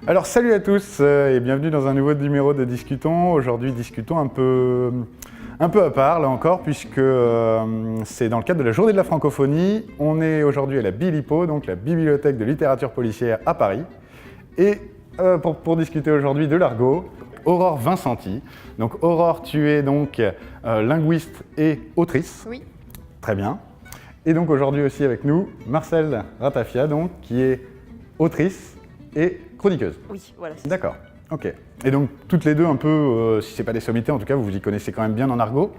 Alors salut à tous et bienvenue dans un nouveau numéro de Discutons. Aujourd'hui discutons un peu à part là encore puisque c'est dans le cadre de la journée de la francophonie. On est aujourd'hui à la Bilipo, donc la bibliothèque de littérature policière à Paris. Et pour discuter aujourd'hui de l'argot, Aurore Vincenti. Donc Aurore, tu es donc linguiste et autrice. Oui. Très bien. Et donc aujourd'hui aussi avec nous, Marcelle Ratafia, donc, qui est autrice et chroniqueuse. Oui, voilà. D'accord, ok. Et donc toutes les deux un peu, si c'est pas des sommités, en tout cas vous vous y connaissez quand même bien en argot.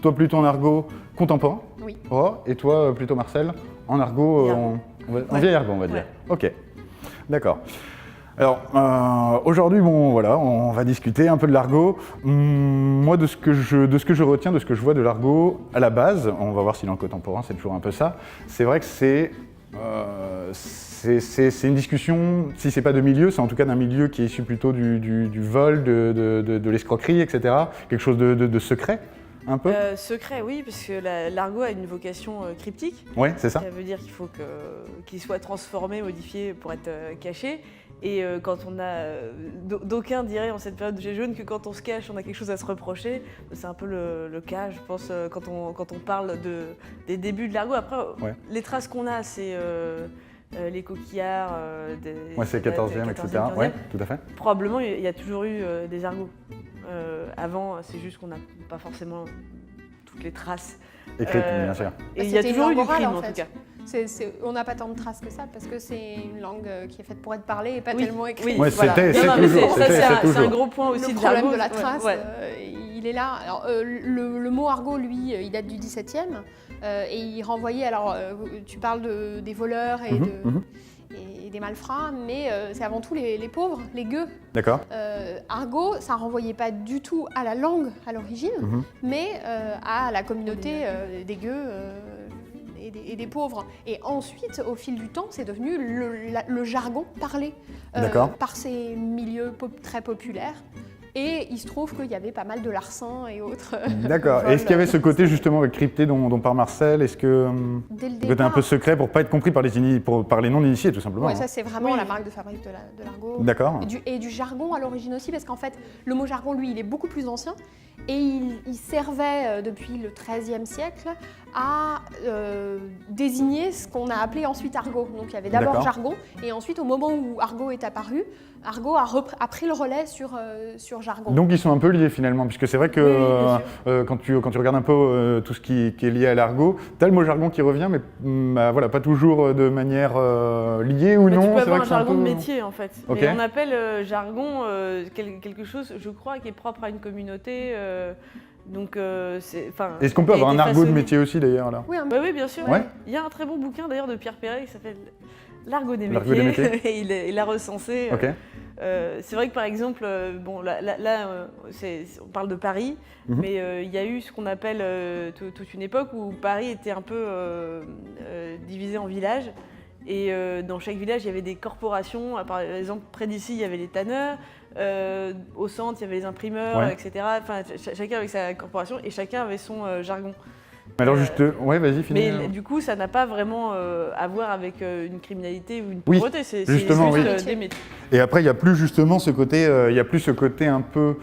Toi plutôt en argot contemporain. Oui. Aurore, et toi plutôt Marcel, en argot, en vieil argot on va dire. Ouais. Ok, d'accord. Alors aujourd'hui, bon voilà, on va discuter un peu de l'argot. Moi, de ce que je retiens, de ce que je vois de l'argot, à la base, on va voir si dans le contemporain c'est toujours un peu ça. C'est vrai que c'est une discussion, si c'est pas de milieu, c'est en tout cas d'un milieu qui est issu plutôt du vol, de l'escroquerie, etc. Quelque chose de secret, un peu. Secret, oui, parce que l'argot a une vocation cryptique. Oui, c'est ça. Ça veut dire qu'il faut qu'il soit transformé, modifié pour être caché. Et quand on a, d'aucuns diraient en cette période de Gilets jaunes que quand on se cache, on a quelque chose à se reprocher. C'est un peu le cas, je pense, quand on parle des débuts de l'argot. Après, Ouais. les traces qu'on a, c'est les coquillards. Ouais, c'est 14e, etc. 15e. Oui, tout à fait. Probablement, il y a toujours eu des argots. Avant, c'est juste qu'on n'a pas forcément toutes les traces. Écrite, bien sûr. Et il y a C'était toujours eu une du langue orale, crime, en en fait. tout cas. On n'a pas tant de traces que ça parce que c'est une langue qui est faite pour être parlée et pas tellement écrite. Oui, Ouais, voilà. c'était, Non, c'est non, mais toujours, ça, c'est c'est toujours. un gros point aussi Le de problème l'argot. de la trace, Ouais. il est là. Alors, le mot argot, lui, il date du XVIIe et il renvoyait. Alors, tu parles des voleurs et des malfrats, mais c'est avant tout les pauvres, les gueux. D'accord. Argot, ça renvoyait pas du tout à la langue à l'origine, mais à la communauté des gueux et des pauvres. Et ensuite, au fil du temps, c'est devenu le jargon parlé D'accord. par ces milieux très populaires. Et il se trouve qu'il y avait pas mal de larcins et autres. D'accord. Et est-ce qu'il y avait ce côté justement crypté dont parle Marcel? Est-ce que Dès le le côté un peu secret pour pas être compris par les non-initiés tout simplement? Ouais, ça c'est vraiment Oui. la marque de fabrique de l'argot. D'accord. Et du jargon à l'origine aussi, parce qu'en fait, le mot jargon, lui, il est beaucoup plus ancien. Et il servait depuis le XIIIe siècle à désigner ce qu'on a appelé ensuite argot. Donc il y avait d'abord D'accord. jargon, et ensuite au moment où argot est apparu, argot a pris le relais sur jargon. Donc ils sont un peu liés finalement, puisque c'est vrai que Oui, bien quand tu regardes un peu tout ce qui est lié à l'argot, tu as le mot jargon qui revient, mais voilà, pas toujours de manière liée ou Mais non. tu peux C'est avoir vrai un que c'est un jargon peu... de métier en fait. Ok. Mais on appelle jargon quelque chose, je crois, qui est propre à une communauté. Donc, Est-ce qu'on peut avoir un argot de métier aussi d'ailleurs là? Oui, Oui, bien sûr. Ouais. Il y a un très bon bouquin d'ailleurs de Pierre Perret qui s'appelle L'argot des L'argot des métiers. Et il a recensé. Ok. C'est vrai que par exemple, bon, là, on parle de Paris, mais il y a eu ce qu'on appelle toute une époque où Paris était un peu divisé en villages. Et dans chaque village, il y avait des corporations. Par exemple, près d'ici, il y avait les tanneurs. Au centre, il y avait les imprimeurs, Ouais. etc. Enfin, chacun avec sa corporation et chacun avait son jargon. Alors juste, ouais, vas-y, finis. Mais du coup, ça n'a pas vraiment à voir avec une criminalité ou une Oui, pauvreté. C'est justement, juste oui. des métiers. Et après, il n'y a plus justement ce côté, un peu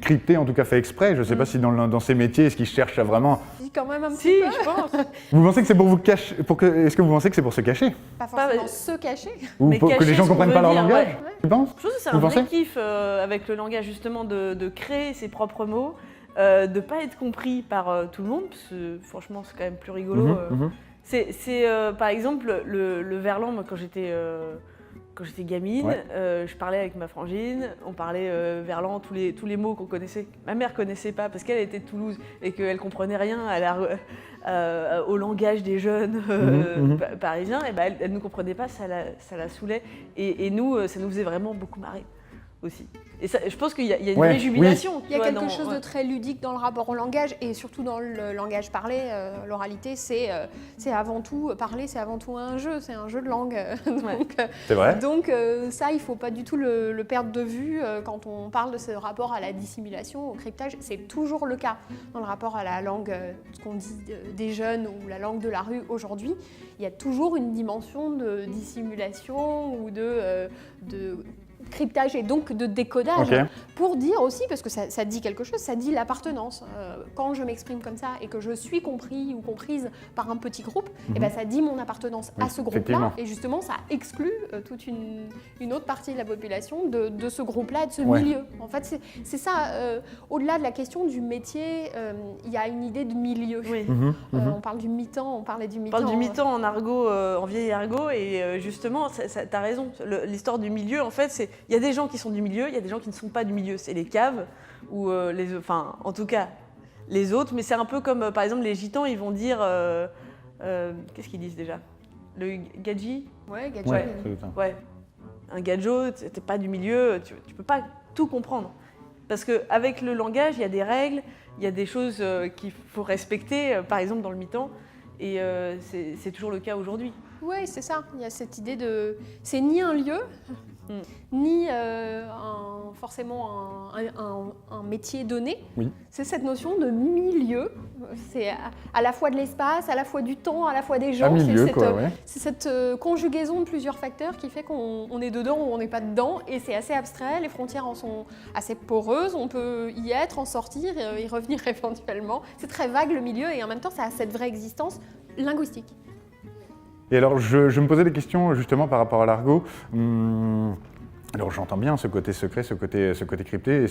crypté, en tout cas fait exprès. Je ne sais pas si dans ces métiers, est-ce qu'ils cherchent à vraiment... Si, quand même un petit Si, peu. je pense. Vous pensez que c'est pour vous cacher, est-ce que vous pensez que c'est pour se cacher? Pas forcément Pas- se cacher. Ou Mais pour que cacher les gens ce ne qu'on comprennent veut pas leur dire, langage? ouais. Tu penses? Je pense que c'est Vous un pensez vrai kiff avec le langage, justement, de créer ses propres mots, de ne pas être compris par tout le monde, parce que franchement, c'est quand même plus rigolo. C'est par exemple le verlan, moi, quand j'étais gamine, Ouais. je parlais avec ma frangine, on parlait verlan, tous les mots qu'on connaissait. Ma mère connaissait pas parce qu'elle était de Toulouse et qu'elle comprenait rien au langage des jeunes parisiens. Et ben elle ne comprenait pas, ça la saoulait. Et nous, ça nous faisait vraiment beaucoup marrer. aussi. Et ça, je pense qu'il y a une Ouais, vraie jubilation. Il y a tu vois, quelque chose de très ludique dans le rapport au langage et surtout dans le langage parlé, l'oralité, c'est avant tout, parler, c'est avant tout un jeu de langue. C'est vrai. Donc ça, il ne faut pas du tout le perdre de vue quand on parle de ce rapport à la dissimulation, au cryptage. C'est toujours le cas dans le rapport à la langue, ce qu'on dit des jeunes ou la langue de la rue aujourd'hui. Il y a toujours une dimension de dissimulation ou de cryptage et donc de décodage pour dire aussi, parce que ça dit quelque chose, ça dit l'appartenance. Quand je m'exprime comme ça et que je suis compris ou comprise par un petit groupe, et ben ça dit mon appartenance à ce groupe-là et justement ça exclut toute une autre partie de la population de ce groupe-là, de ce milieu. En fait, c'est ça, au-delà de la question du métier, il y a une idée de milieu. Oui. On parle du mi-temps, on parlait du mi-temps. On parle du mi-temps en argot, en vieil argot, et justement, t'as raison, l'histoire du milieu, en fait, c'est il y a des gens qui sont du milieu, il y a des gens qui ne sont pas du milieu. C'est les caves, ou en tout cas, les autres. Mais c'est un peu comme, par exemple, les gitans, ils vont dire... qu'est-ce qu'ils disent déjà? Le gadji? Ouais, gadji. Ouais. Un gadjo, t'es pas du milieu, tu peux pas tout comprendre. Parce qu'avec le langage, il y a des règles, il y a des choses qu'il faut respecter, par exemple dans le mi-temps. Et c'est toujours le cas aujourd'hui. Oui, c'est ça. Il y a cette idée de... C'est ni un lieu, ni forcément un métier donné. Oui. C'est cette notion de milieu. C'est à la fois de l'espace, à la fois du temps, à la fois des gens. Un milieu, c'est cette conjugaison de plusieurs facteurs qui fait qu'on est dedans ou on n'est pas dedans. Et c'est assez abstrait. Les frontières en sont assez poreuses. On peut y être, en sortir, y revenir éventuellement. C'est très vague le milieu et en même temps, ça a cette vraie existence linguistique. Et alors, je me posais des questions justement par rapport à l'argot. Alors, j'entends bien ce côté secret, ce côté crypté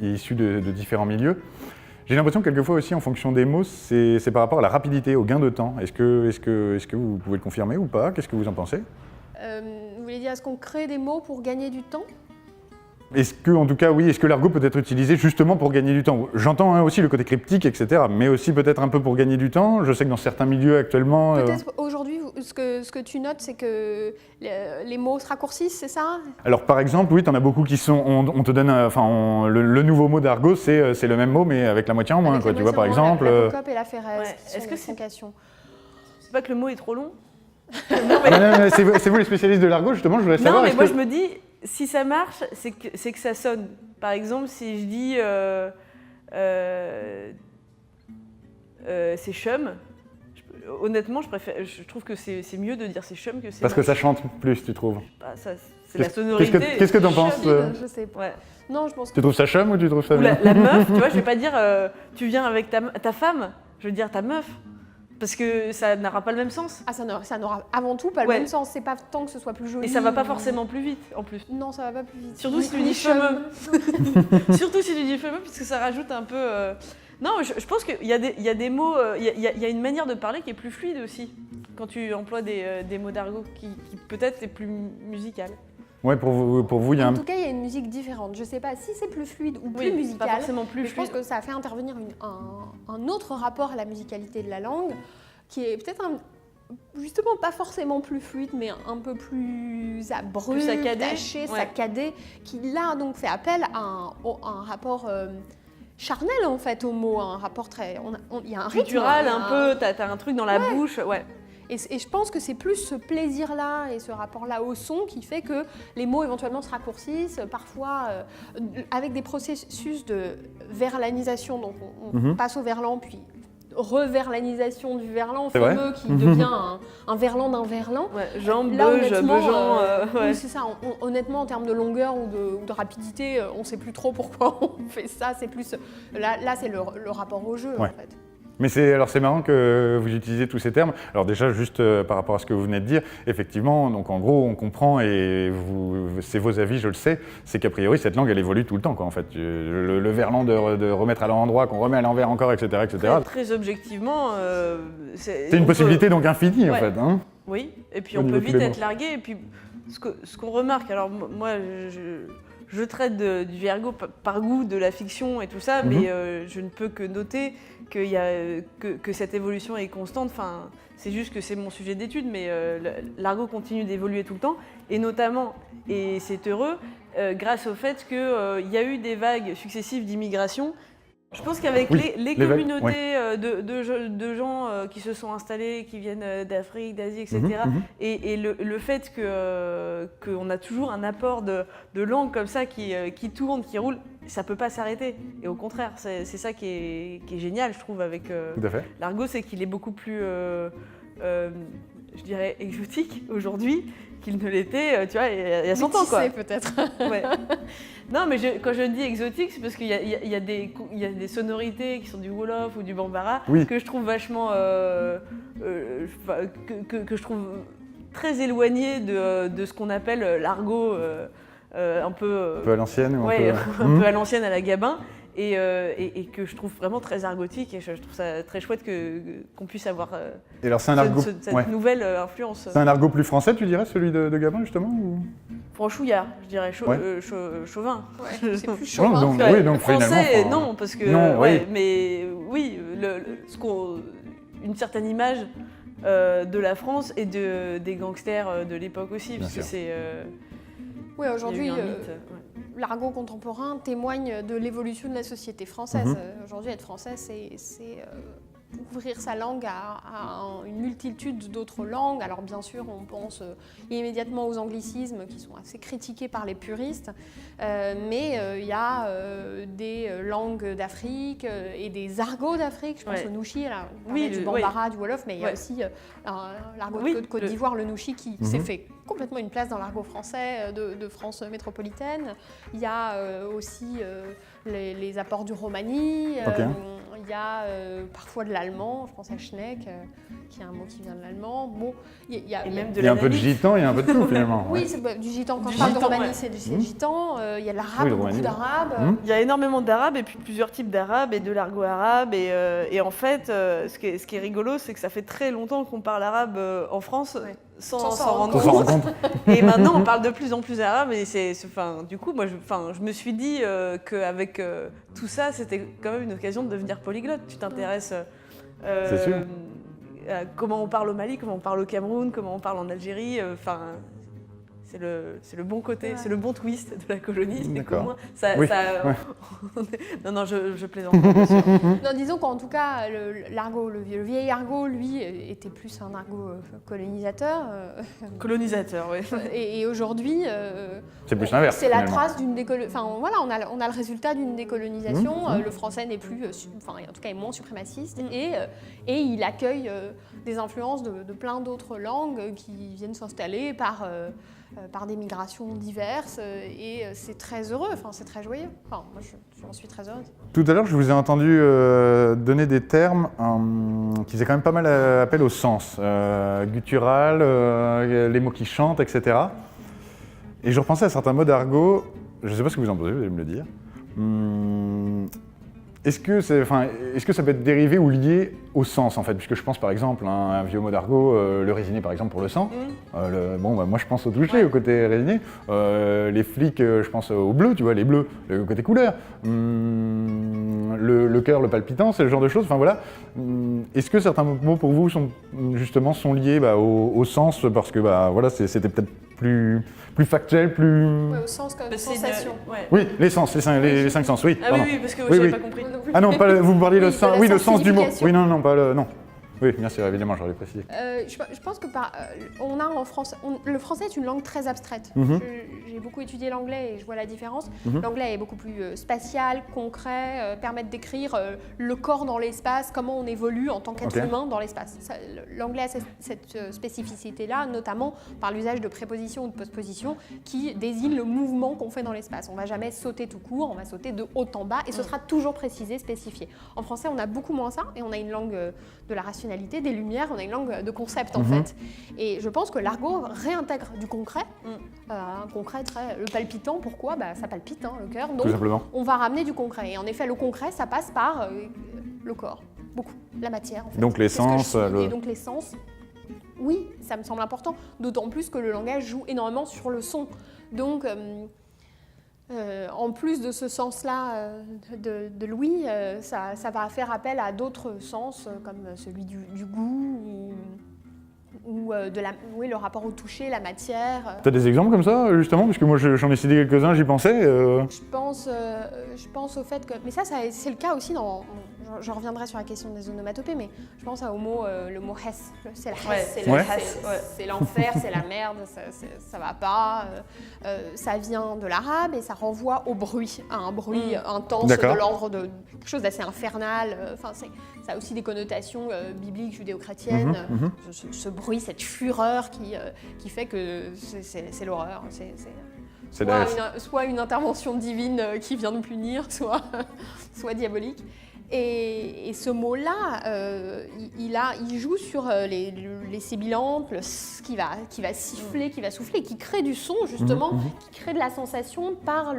et issu de différents milieux. J'ai l'impression que quelquefois aussi, en fonction des mots, c'est par rapport à la rapidité, au gain de temps. Est-ce que vous pouvez le confirmer ou pas? Qu'est-ce que vous en pensez? Vous voulez dire, est-ce qu'on crée des mots pour gagner du temps? Est-ce que, en tout cas, oui, est-ce que l'argot peut être utilisé justement pour gagner du temps? J'entends aussi le côté cryptique, etc., mais aussi peut-être un peu pour gagner du temps. Je sais que dans certains milieux actuellement... Peut-être aujourd'hui, ce que tu notes, c'est que les mots se raccourcissent, c'est ça? Alors par exemple, oui, tu en as beaucoup qui sont... On te donne... le nouveau mot d'argot, c'est le même mot, mais avec la moitié en moins, quoi. Tu vois, par exemple... La cocope et la ferrette, ouais. Est-ce que c'est troncation? C'est pas que le mot est trop long? Non, c'est vous les spécialistes de l'argot, justement, je voulais savoir... Non, mais moi je me dis... Si ça marche, c'est que ça sonne. Par exemple, si je dis c'est chum, honnêtement, je trouve que c'est mieux de dire c'est chum que c'est. Parce que ça chante plus, tu trouves? C'est la sonorité. Qu'est-ce que t'en penses? Je sais pas. Ouais. Non, je pense que... Tu trouves ça chum ou tu trouves ça bien? La meuf, tu vois, je vais pas dire tu viens avec ta femme, je veux dire ta meuf. Parce que ça n'aura pas le même sens. Ah, ça n'aura avant tout pas le même sens. C'est pas tant que ce soit plus joli. Et ça va pas forcément plus vite, en plus. Non, ça va pas plus vite. Surtout si tu dis cheveux. Surtout si tu dis cheveux, puisque ça rajoute un peu... Non, je pense qu'il y a des mots... Il y a une manière de parler qui est plus fluide aussi, quand tu emploies des mots d'argot, qui peut-être est plus musical. Ouais, pour vous, il y a En tout cas, il y a une musique différente. Je sais pas si c'est plus fluide ou plus musical. Pas forcément plus fluide. Je pense que ça a fait intervenir un autre rapport à la musicalité de la langue, qui est peut-être justement pas forcément plus fluide, mais un peu plus abrupt, taché, saccadé, qui là donc fait appel à un rapport charnel en fait au mot, un rapport très... Il y a un rythme. Culturel un peu, t'as un truc dans la bouche, ouais. Et je pense que c'est plus ce plaisir-là et ce rapport-là au son qui fait que les mots éventuellement se raccourcissent, parfois avec des processus de verlanisation, donc on passe au verlan, puis reverlanisation du verlan fameux qui devient un verlan d'un verlan. Ouais, Jean, Beugeant. Oui, c'est ça. Honnêtement, en termes de longueur ou de rapidité, on ne sait plus trop pourquoi on fait ça. C'est plus là, c'est le rapport au jeu en fait. Mais c'est marrant que vous utilisez tous ces termes. Alors déjà, juste par rapport à ce que vous venez de dire, effectivement, donc en gros, on comprend et c'est vos avis, je le sais, c'est qu'a priori, cette langue, elle évolue tout le temps, quoi, en fait. Le verlan de remettre à l'endroit, qu'on remet à l'envers encore, etc. Très objectivement, c'est une possibilité donc infinie, en fait. Hein, oui, et puis on peut vite être largué. Et puis, ce qu'on remarque, alors moi, je traite du vergo par goût de la fiction et tout ça, mais je ne peux que noter que cette évolution est constante. Enfin, c'est juste que c'est mon sujet d'étude, mais l'argot continue d'évoluer tout le temps, et notamment, et c'est heureux, grâce au fait qu'il y a eu des vagues successives d'immigration. Je pense qu'avec Oui, les les vagues, communautés de gens qui se sont installés, qui viennent d'Afrique, d'Asie, etc., et le fait qu'on a toujours un apport de langue comme ça qui tourne, qui roule, ça ne peut pas s'arrêter. Et au contraire, c'est ça qui est génial, je trouve, avec Tout à fait. l'argot, c'est qu'il est beaucoup plus, je dirais, exotique aujourd'hui qu'il ne l'était, tu vois, il y a 100 ans, quoi. peut-être. Ouais. Non, mais quand je dis exotique, c'est parce qu'il y a des sonorités qui sont du Wolof ou du Bambara que je trouve vachement, que je trouve très éloigné de ce qu'on appelle l'argot un peu à l'ancienne ou un peu à l'ancienne à la Gabin. Et que je trouve vraiment très argotique, et je trouve ça très chouette qu'on puisse avoir et alors, c'est un argot, cette nouvelle influence. C'est un argot plus français, tu dirais, celui de Gabin, justement ou... Franchouillard, je dirais, chauvin. Ouais, c'est plus chauvin. Donc français, finalement, non, parce que... non, mais oui, une certaine image de la France et des gangsters de l'époque aussi, parce que c'est... Oui, aujourd'hui, il y a eu un mythe, l'argot contemporain témoigne de l'évolution de la société française. Aujourd'hui, être français, c'est ouvrir sa langue à une multitude d'autres langues. Alors bien sûr, on pense immédiatement aux anglicismes qui sont assez critiqués par les puristes, mais il y a des langues d'Afrique et des argots d'Afrique. Je pense au Nouchi, là, du Bambara, du Wolof, mais il y a aussi l'argot de Côte d'Ivoire, le Nouchi, qui s'est fait complètement une place dans l'argot français de France métropolitaine. Il y a aussi les apports du romani. Il y a parfois de l'allemand, je pense à Schneck, qui est un mot qui vient de l'allemand. Bon, il y a un peu de gitan, il y a un peu de tout finalement. Oui, c'est du gitan. Quand je parle de romani, c'est du gitan. Il y a de l'arabe, beaucoup d'arabe. Il y a énormément d'arabe et puis plusieurs types d'arabe et de l'argot arabe. Et en fait, ce qui est rigolo, c'est que ça fait très longtemps qu'on parle arabe en France. Sans s'en rendre compte. Et maintenant, on parle de plus en plus arabe. Et du coup, moi, je me suis dit qu'avec tout ça, c'était quand même une occasion de devenir polyglotte. Tu t'intéresses à comment on parle au Mali, comment on parle au Cameroun, comment on parle en Algérie. C'est le bon côté, c'est le bon twist de la colonie. D'accord. Non, je plaisante. Bien sûr. Non, disons qu'en tout cas, l'argot, le vieil argot, lui, était plus un argot colonisateur. Colonisateur, oui. Et aujourd'hui, c'est plus l'inverse. C'est la trace d'une décolonisation. Enfin, voilà, on a le résultat d'une décolonisation. Le français n'est plus, en tout cas, est moins suprémaciste, et il accueille des influences de plein d'autres langues qui viennent s'installer par des migrations diverses, et c'est très heureux, c'est très joyeux. Moi, j'en suis très heureuse. Tout à l'heure, je vous ai entendu donner des termes qui faisaient quand même pas mal appel au sens. Guttural, les mots qui chantent, etc. Et je repensais à certains mots d'argot, je ne sais pas ce que vous en pensez, vous allez me le dire. Est-ce que ça peut être dérivé ou lié au sens, en fait? Puisque je pense par exemple à un vieux mot d'argot, le résiné par exemple pour le sang. Moi je pense au toucher, au côté résiné. Les flics, je pense au bleu, tu vois, les bleus, le côté couleur. Le cœur, le palpitant, c'est le genre de choses. Enfin voilà. Est-ce que certains mots pour vous sont liés au sens, parce que voilà, c'était peut-être plus factuel, plus... Ouais, au sens comme sensation. Oui, les sens, les cinq sens, oui. Ah oui, parce que j'avais pas compris. Ah non, vous me parliez le sens du mot. Oui, non, non. Oui, bien sûr, évidemment, j'aurais précisé. Je pense que on a en France, le français est une langue très abstraite. J'ai beaucoup étudié l'anglais et je vois la différence. L'anglais est beaucoup plus spatial, concret, permet de décrire le corps dans l'espace, comment on évolue en tant qu'être humain dans l'espace. L'anglais a cette spécificité-là, notamment par l'usage de prépositions ou de postpositions qui désignent le mouvement qu'on fait dans l'espace. On ne va jamais sauter tout court, on va sauter de haut en bas et ce sera toujours précisé, spécifié. En français, on a beaucoup moins ça et on a une langue de la rationalité, des lumières, on a une langue de concept en fait. Et je pense que l'argot réintègre du concret, un concret très le palpitant. Pourquoi ? Ça palpite, le cœur. Donc on va ramener du concret. Et en effet, le concret, ça passe par le corps, beaucoup, la matière. En fait. Donc les sens. Et donc les sens. Oui, ça me semble important. D'autant plus que le langage joue énormément sur le son. Donc en plus de ce sens-là de l'ouïe, ça va faire appel à d'autres sens, comme celui du goût le rapport au toucher, la matière. T'as des exemples comme ça, justement? Parce que moi, j'en ai cité quelques-uns, j'y pensais. Je pense au fait que... Mais ça c'est le cas aussi dans... Je reviendrai sur la question des onomatopées, mais je pense le mot hess. C'est la hess, c'est l'enfer, c'est la merde, ça va pas. Ça vient de l'arabe et ça renvoie au bruit, à un bruit intense de l'ordre de quelque chose d'assez infernal. Ça a aussi des connotations bibliques, judéo-chrétiennes. Ce bruit, cette fureur qui fait que c'est l'horreur. Soit une intervention divine qui vient nous punir, soit diabolique. Et ce mot-là, il joue sur les sibilantes, qui va siffler, qui va souffler, qui crée du son justement, qui crée de la sensation par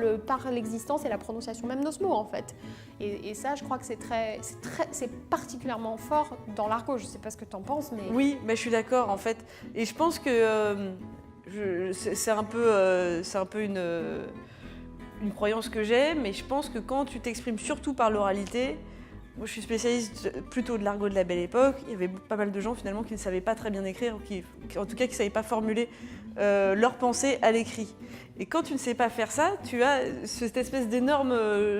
l'existence et la prononciation même de ce mot en fait. Et ça, je crois que c'est particulièrement fort dans l'argot. Je ne sais pas ce que tu en penses, mais... Oui, mais je suis d'accord en fait. Et je pense que c'est un peu une croyance que j'ai, mais je pense que quand tu t'exprimes surtout par l'oralité, moi je suis spécialiste plutôt de l'argot de la Belle Époque, il y avait pas mal de gens finalement qui ne savaient pas très bien écrire, en tout cas qui ne savaient pas formuler leurs pensées à l'écrit. Et quand tu ne sais pas faire ça, tu as cette espèce d'énorme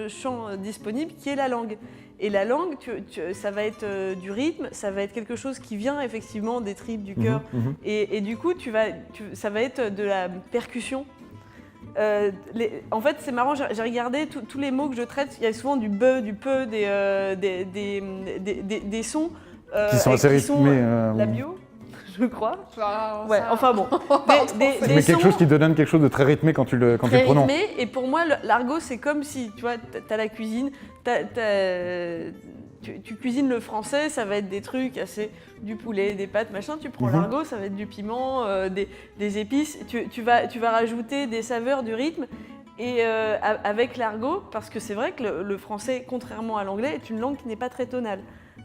champ disponible qui est la langue. Et la langue, ça va être du rythme, ça va être quelque chose qui vient effectivement des tripes, du cœur. Et du coup, ça va être de la percussion. En fait, c'est marrant, j'ai regardé tous les mots que je traite, il y a souvent du be, du peu, des sons qui sont assez rythmés. Labiaux, je crois. Ouais, enfin bon. Mais quelque chose qui te donne quelque chose de très rythmé quand tu le prononces. Rythmé, et pour moi, l'argot, c'est comme si, tu vois, t'as la cuisine, tu cuisines le français, ça va être des trucs assez du poulet, des pâtes, machin. Tu prends l'argot, ça va être du piment, des épices. Tu vas rajouter des saveurs, du rythme. Et avec l'argot, parce que c'est vrai que le français, contrairement à l'anglais, est une langue qui n'est pas très tonale.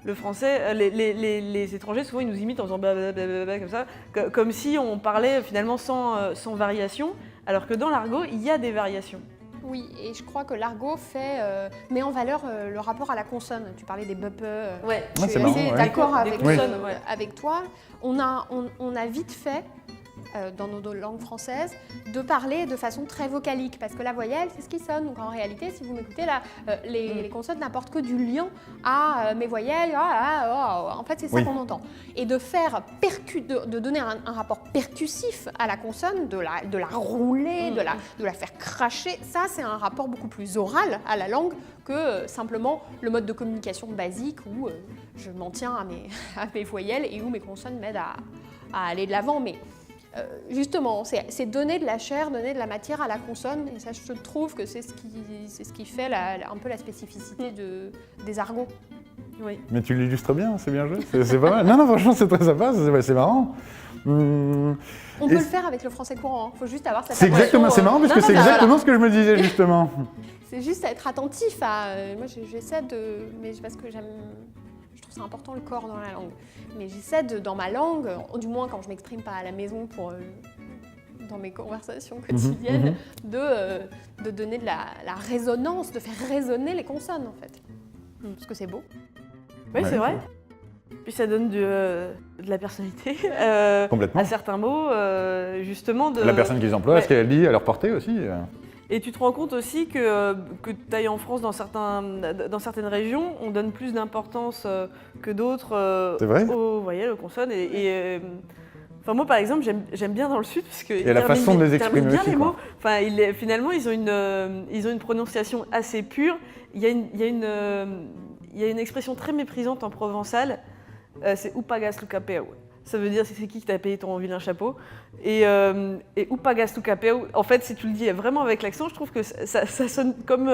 Le français, les étrangers, souvent, ils nous imitent en faisant blablabla comme ça, comme si on parlait finalement sans variation, alors que dans l'argot, il y a des variations. Oui, et je crois que l'argot met en valeur le rapport à la consonne. Tu parlais des bup. Ouais. Je suis assez d'accord avec toi. On a vite fait, dans nos langues françaises, de parler de façon très vocalique, parce que la voyelle, c'est ce qui sonne. Donc en réalité, si vous m'écoutez, là, les consonnes n'apportent que du lien à mes voyelles. En fait, c'est ça qu'on entend. Et de donner un rapport percussif à la consonne, de la rouler, de la faire cracher, ça, c'est un rapport beaucoup plus oral à la langue que simplement le mode de communication basique où je m'en tiens à mes voyelles et où mes consonnes m'aident à aller de l'avant. Mais justement, c'est donner de la chair, donner de la matière à la consonne, et ça, je trouve que c'est ce qui fait un peu la spécificité des argots. Oui. Mais tu l'illustres bien, c'est bien joué, c'est pas mal. Non, franchement, c'est très sympa, c'est marrant. On peut le faire avec le français courant, il faut juste avoir cette attention. C'est marrant parce que c'est exactement ce que je me disais, justement. C'est juste être attentif à... moi, j'essaie de... Mais parce que je trouve ça important le corps dans la langue. Mais j'essaie dans ma langue, du moins quand je m'exprime pas à la maison dans mes conversations quotidiennes, de donner de la résonance, de faire résonner les consonnes en fait. Parce que c'est beau. Oui, c'est vrai. Puis ça donne de la personnalité Complètement. À certains mots, justement. La personne qui les emploie, ce qu'elle dit à leur portée aussi. Et tu te rends compte aussi que tu ailles en France, dans certaines régions, on donne plus d'importance que d'autres aux voyelles, aux consonnes. Enfin, moi, par exemple, j'aime bien dans le Sud parce que et la façon de les exprimer bien aussi, les mots. Enfin, finalement, ils ont une prononciation assez pure. Il y a une expression très méprisante en provençal. C'est "Où pagas le capeu". Ça veut dire c'est qui t'a payé ton vilain chapeau. Et "Où pagas le capeu", en fait, si tu le dis vraiment avec l'accent, je trouve que ça sonne comme,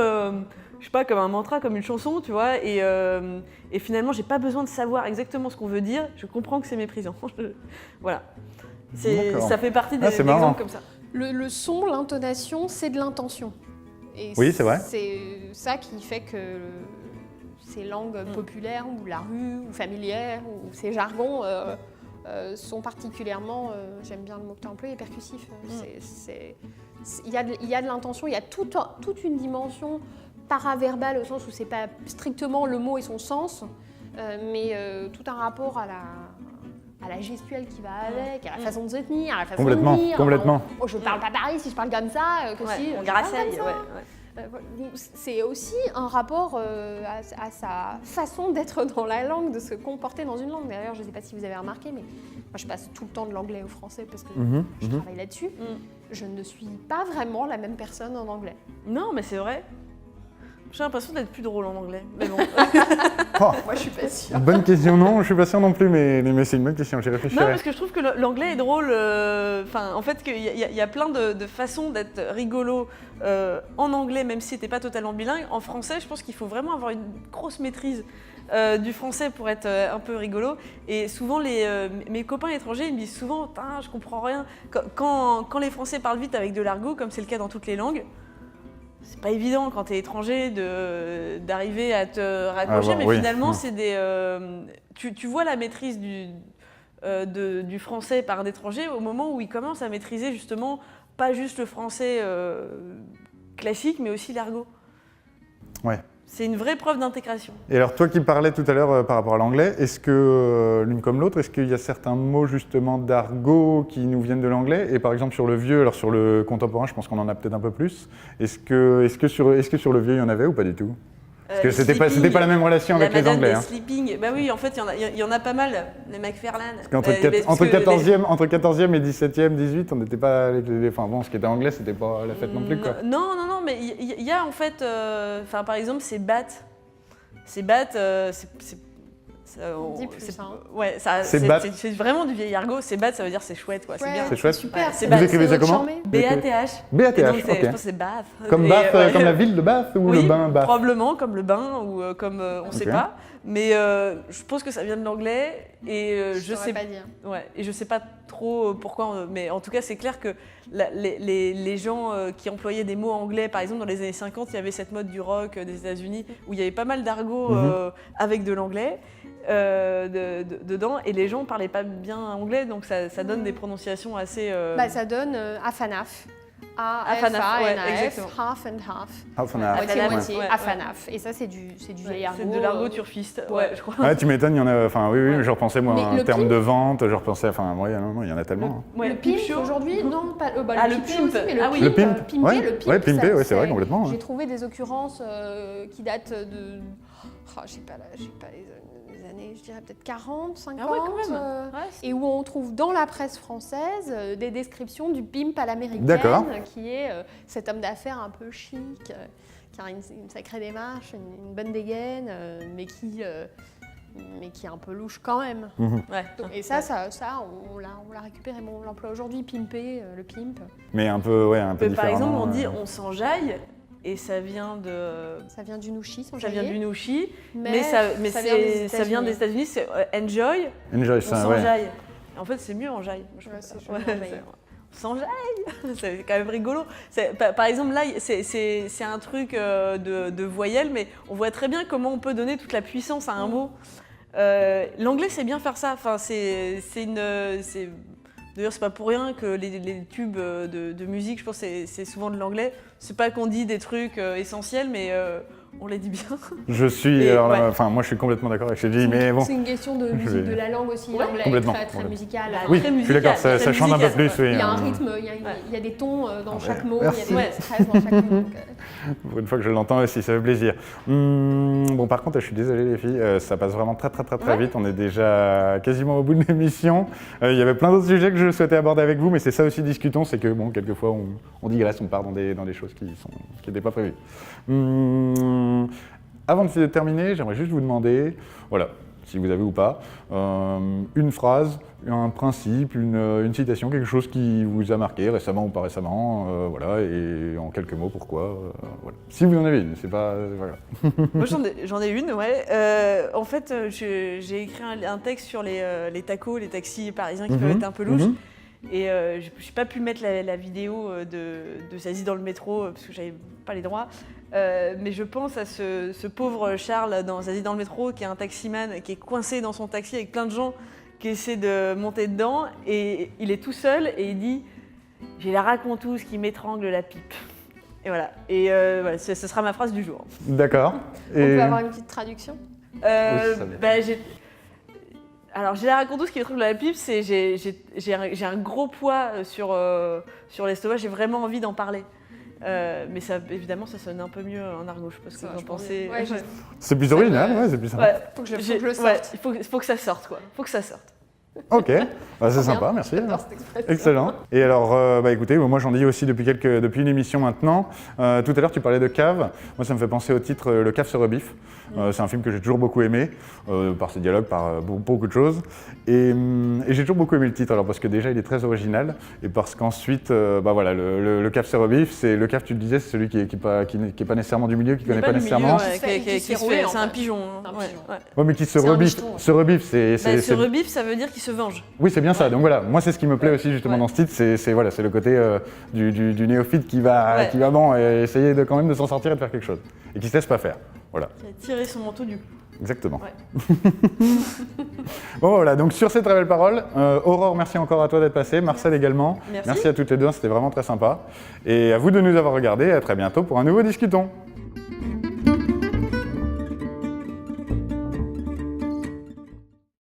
je sais pas, comme un mantra, comme une chanson, tu vois. Et finalement, j'ai pas besoin de savoir exactement ce qu'on veut dire. Je comprends que c'est méprisant. Voilà. Ça fait partie des exemples comme ça. Le son, l'intonation, c'est de l'intention. Oui, c'est vrai. C'est ça qui fait que ces langues populaires ou la rue ou familières ou ces jargons sont particulièrement, j'aime bien le mot que tu as employé, percussifs. Il y a de l'intention, il y a toute une dimension paraverbale au sens où c'est pas strictement le mot et son sens, mais tout un rapport à à la gestuelle qui va avec, à la façon de se tenir, à la façon Complètement, de dire. complètement. Oh, je parle pas pareil si je parle comme ça que si on je parle grassaille, comme ça. ouais. C'est aussi un rapport à sa façon d'être dans la langue, de se comporter dans une langue. D'ailleurs, je ne sais pas si vous avez remarqué, mais moi je passe tout le temps de l'anglais au français parce que je travaille là-dessus. Je ne suis pas vraiment la même personne en anglais. Non, mais c'est vrai. J'ai l'impression d'être plus drôle en anglais. Mais bon. Oh, Moi, je suis pas sûre. bonne question, non, je suis pas sûr non plus, mais c'est une bonne question, j'y Non, réfléchirai. parce que je trouve que l'anglais est drôle. En fait, qu'il y a plein de façons d'être rigolo en anglais, même si t'es pas totalement bilingue. En français, je pense qu'il faut vraiment avoir une grosse maîtrise du français pour être un peu rigolo. Et souvent, mes copains étrangers, ils me disent souvent « je comprends rien ». Quand les Français parlent vite avec de l'argot, comme c'est le cas dans toutes les langues, c'est pas évident quand t'es étranger d'arriver à te raccrocher, mais finalement, c'est tu vois la maîtrise du français par un étranger au moment où il commence à maîtriser justement pas juste le français classique, mais aussi l'argot. Ouais. C'est une vraie preuve d'intégration. Et alors toi qui parlais tout à l'heure par rapport à l'anglais, est-ce que l'une comme l'autre, est-ce qu'il y a certains mots justement d'argot qui nous viennent de l'anglais? Et par exemple sur le vieux, alors sur le contemporain, je pense qu'on en a peut-être un peu plus. Est-ce que sur le vieux il y en avait ou pas du tout? Parce que c'était pas la même relation avec les Anglais. Hein. Sleeping, bah oui, en fait, il y en a pas mal, les McFarlane. Entre 14e et 17e, 18, on n'était pas avec les... Enfin bon, ce qui était anglais, c'était pas la fête non plus, quoi. Non, mais il y a en fait... par exemple, c'est bat. C'est bat, Dis plus, hein. Ouais, c'est vraiment du vieil argot. C'est bat, ça veut dire c'est chouette, quoi. C'est bien. C'est chouette. Super. Vous écrivez ça comment? B-A-T-H. B-A-T-H, ok. Je pense que c'est Bath. Comme Bath, comme la ville de Bath ou oui, le bain Bath? Probablement comme le bain ou comme on sait pas. Mais je pense que ça vient de l'anglais et je sais pas dire. Ouais, et je sais pas trop pourquoi, mais en tout cas c'est clair que les gens qui employaient des mots anglais, par exemple dans les années 50, il y avait cette mode du rock des États-Unis où il y avait pas mal d'argot avec de l'anglais dedans et les gens parlaient pas bien anglais, donc ça donne des prononciations assez. Ça donne afanaf. A-F-A-N-A-F, half and half. Half and half. Moitié-moitié, ouais. afanaf. Et ça, c'est du vieil argot. C'est de l'argot turfiste, je crois. Ouais, tu m'étonnes, il y en a. Enfin, oui, je repensais moi Mais en termes de vente, je repensais. Enfin, il y en a tellement. Le pimp aujourd'hui, non, pas le le pimp pimp. aussi, mais Ah oui. Le pimp, pimpé, ouais. Ouais, pimpé, ouais, c'est vrai, complètement. J'ai trouvé des occurrences qui datent de. Je sais pas les années, je dirais peut-être 40, 50. Ah ouais, quand même. Et où on trouve dans la presse française des descriptions du pimp à l'américaine, qui est cet homme d'affaires un peu chic, qui a une sacrée démarche, une bonne dégaine, mais qui est un peu louche quand même. Ouais. Et ça on l'a récupéré, on l'emploie aujourd'hui, pimper, le pimp. Mais un peu différemment. Par exemple, on dit on s'enjaille. Et ça vient du nouchi, ça vient du nouchi, mais ça vient des États-Unis, c'est enjoy. Enjoy, ça, s'enjaille. En fait, c'est mieux enjaille. On s'enjaille, c'est quand même rigolo. Par exemple, là, c'est un truc de voyelle, mais on voit très bien comment on peut donner toute la puissance à un mot. L'anglais sait bien faire ça. Enfin, D'ailleurs, c'est pas pour rien que les tubes de musique, je pense que c'est souvent de l'anglais. C'est pas qu'on dit des trucs essentiels, mais on les dit bien. Je suis, moi je suis complètement d'accord avec ce que tu dis, mais bon. C'est une question de musique, de la langue aussi, l'anglais est très musical. Oui, je suis d'accord, ça chante un peu plus. Oui, il y a un rythme, il y a des tons dans chaque mot, il y a des stress dans chaque mot. Pour une fois que je l'entends aussi, ça fait plaisir. Bon, par contre, je suis désolé les filles, ça passe vraiment très vite. On est déjà quasiment au bout de l'émission. Il y avait plein d'autres sujets que je souhaitais aborder avec vous, mais c'est ça aussi Discutons, c'est que bon, quelquefois on digresse, on part dans des choses qui n'étaient pas prévues. Avant de terminer, j'aimerais juste vous demander, voilà, si vous avez ou pas, une phrase, un principe, une citation, quelque chose qui vous a marqué récemment ou pas récemment, voilà, et en quelques mots, pourquoi, voilà. Si vous en avez une, c'est pas grave. Moi j'en ai une, ouais. En fait, j'ai écrit un texte sur les tacos, les taxis parisiens qui peuvent être un peu louches. Et je n'ai pas pu mettre la vidéo de Zazie dans le métro parce que j'avais pas les droits. Mais je pense à ce pauvre Charles dans Zazie dans le métro qui est un taximan qui est coincé dans son taxi avec plein de gens qui essaient de monter dedans et il est tout seul et il dit « J'ai la raconteuse qui m'étrangle la pipe ». Et voilà, voilà, ce sera ma phrase du jour. D'accord. On peut avoir une petite traduction Alors, j'ai la raconteuse qui est le truc de la pipe, c'est j'ai un gros poids sur l'estomac, j'ai vraiment envie d'en parler. Mais ça, évidemment, ça sonne un peu mieux en argot, je sais pas ce que vous en pensez. Ouais, C'est plus original, ouais, c'est plus sympa. Ouais, faut que je le sorte. ouais, faut que ça sorte, quoi. Faut que ça sorte. Ok, bah, c'est Trop sympa, bien. merci. J'adore cette expression. Excellent. Et alors, bah écoutez, moi j'en dis aussi depuis une émission maintenant. Tout à l'heure, tu parlais de cave. Moi, ça me fait penser au titre Le Cave se rebiffe. C'est un film que j'ai toujours beaucoup aimé, par ses dialogues, par beaucoup de choses. Et j'ai toujours beaucoup aimé le titre, alors parce que déjà, il est très original, et parce qu'ensuite, bah voilà, le Cave se rebiffe, c'est le cave, tu le disais, c'est celui qui est pas nécessairement du milieu, qui connaît pas nécessairement. C'est un pigeon. C'est un Ouais, pigeon. ouais. Ouais, mais qui se C'est un rebiffe. micheton. Se rebiffe, c'est. Bah, se rebiffe, ça veut dire qu'il se venge. Oui, c'est bien ça. Donc voilà, moi c'est ce qui me plaît aussi justement Ouais. dans ce titre, c'est voilà, c'est le côté du néophyte qui va bon, essayer quand même de s'en sortir et de faire quelque chose, et qui se laisse pas faire. Voilà, Qui a tiré son manteau du cou. exactement. Ouais. Bon voilà, donc sur ces très belles paroles, Aurore, merci encore à toi d'être passée, Marcel également. Merci. À toutes les deux, c'était vraiment très sympa. Et à vous de nous avoir regardés, à très bientôt pour un nouveau Discutons.